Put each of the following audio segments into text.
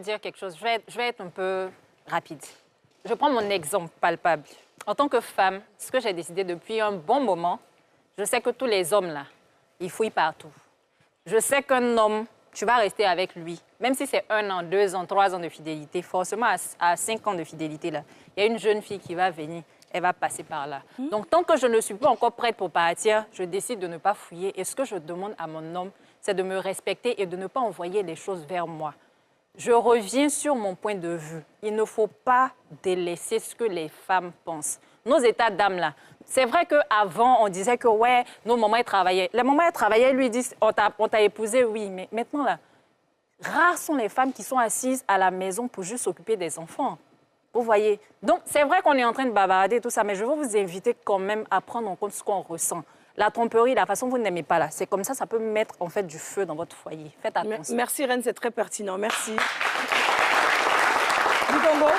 dire quelque chose. Je vais être un peu rapide. Je prends mon exemple palpable. En tant que femme, ce que j'ai décidé depuis un bon moment, je sais que tous les hommes, là, ils fouillent partout. Je sais qu'un homme, tu vas rester avec lui. Même si c'est 1 an, 2 ans, 3 ans de fidélité, forcément, à 5 ans de fidélité, là, il y a une jeune fille qui va venir, elle va passer par là. Donc, tant que je ne suis pas encore prête pour partir, je décide de ne pas fouiller. Et ce que je demande à mon homme, c'est de me respecter et de ne pas envoyer les choses vers moi. Je reviens sur mon point de vue. Il ne faut pas délaisser ce que les femmes pensent. Nos états d'âme, là, c'est vrai qu'avant, on disait que, ouais, nos mamans, elles travaillaient. Les mamans, elles travaillaient, lui disent, on t'a épousé, oui. Mais maintenant, là, rares sont les femmes qui sont assises à la maison pour juste s'occuper des enfants. Vous voyez? Donc, c'est vrai qu'on est en train de bavarder et tout ça, mais je veux vous inviter quand même à prendre en compte ce qu'on ressent. La tromperie, la façon dont vous n'aimez pas, là, c'est comme ça peut mettre en fait du feu dans votre foyer. Faites attention. Merci, Reine, c'est très pertinent. Merci. Lukongo?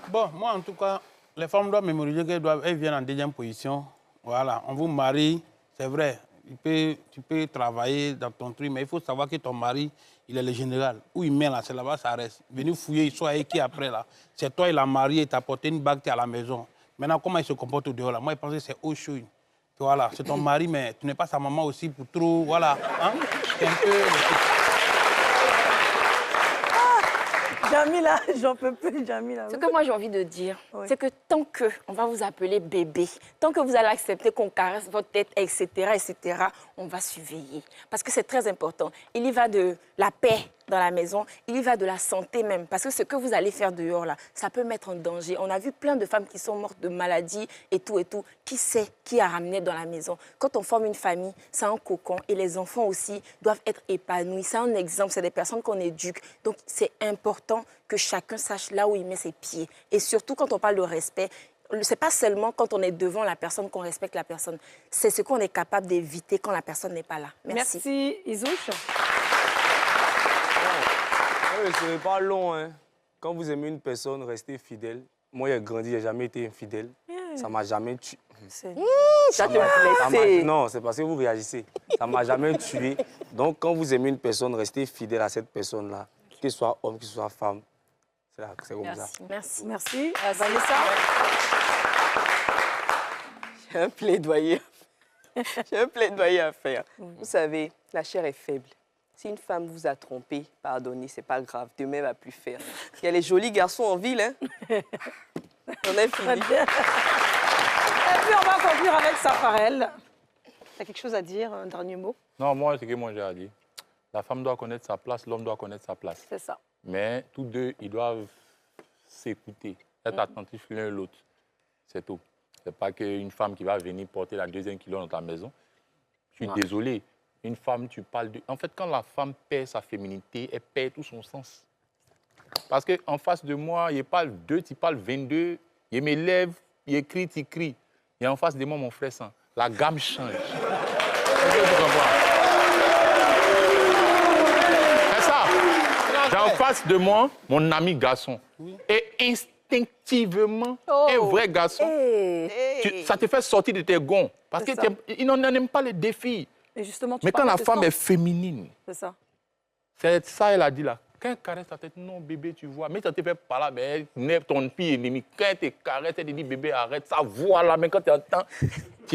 Bon, moi, en tout cas, les femmes doivent mémoriser qu'elles viennent en deuxième position. Voilà, on vous marie, c'est vrai. Tu peux travailler dans ton truc, mais il faut savoir que ton mari, il est le général. Où il met là, c'est là-bas, ça reste. Venez fouiller, il soit qui après là. C'est toi, il a marié, il t'a apporté une bague, tu es à la maison. Maintenant, comment il se comporte au dehors là? Moi, je pense que c'est autre chose. Voilà, c'est ton mari, mais tu n'es pas sa maman aussi pour trop. Voilà. Hein? C'est un peu. Jamila, j'en peux plus, Jamila. Ce que moi j'ai envie de dire, oui, c'est que tant qu'on va vous appeler bébé, tant que vous allez accepter qu'on caresse votre tête, etc., on va surveiller. Parce que c'est très important. Il y va de la paix dans la maison, il y va de la santé même. Parce que ce que vous allez faire dehors, là, ça peut mettre en danger. On a vu plein de femmes qui sont mortes de maladies et tout. Qui sait qui a ramené dans la maison? Quand on forme une famille, c'est un cocon. Et les enfants aussi doivent être épanouis. C'est un exemple, c'est des personnes qu'on éduque. Donc, c'est important que chacun sache là où il met ses pieds. Et surtout, quand on parle de respect, c'est pas seulement quand on est devant la personne qu'on respecte la personne. C'est ce qu'on est capable d'éviter quand la personne n'est pas là. Merci. Merci, Isouche. Oui, ce n'est pas long. Hein. Quand vous aimez une personne, restez fidèle. Moi, j'ai grandi, je n'ai jamais été infidèle. Ça ne m'a jamais tué. Ça te blesse. Non, c'est parce que vous réagissez. Ça ne m'a jamais tué. Donc, quand vous aimez une personne, restez fidèle à cette personne-là. Qu'il soit homme, qu'il soit femme. C'est comme ça. Merci. Merci. Vanessa. J'ai un plaidoyer. J'ai un plaidoyer à faire. Vous savez, la chair est faible. Si une femme vous a trompé, pardonnez, c'est pas grave. Demain, elle va plus faire. Il y a les jolis garçons en ville, hein. On est fini. Et puis, on va conclure avec Safarel. Tu as quelque chose à dire, un dernier mot? Non, moi, c'est que moi j'ai à dire. La femme doit connaître sa place, l'homme doit connaître sa place. C'est ça. Mais tous deux, ils doivent s'écouter, être attentifs l'un à l'autre. C'est tout. C'est pas qu'une femme qui va venir porter la deuxième kilo dans ta maison. Je suis désolé. Une femme, tu parles de... En fait, quand la femme perd sa féminité, elle perd tout son sens. Parce qu'en face de moi, il parle 2, tu parles 22, il me lève, il écrit, tu cries. Et en face de moi, mon frère, ça, la gamme change. C'est ça. J'ai en face de moi mon ami garçon. Et instinctivement, un vrai garçon, ça te fait sortir de tes gonds. Parce qu'il n'aime pas les défis. Et justement, mais quand la femme est féminine, c'est ça. C'est ça, elle a dit là. Quand elle caresse ta tête, non, bébé, tu vois. Mais ça te fait pas là, mais elle n'est ton pire ennemi. Quand elle te caresse, elle te dit, bébé, arrête ça, voilà. Mais quand tu entends, tu es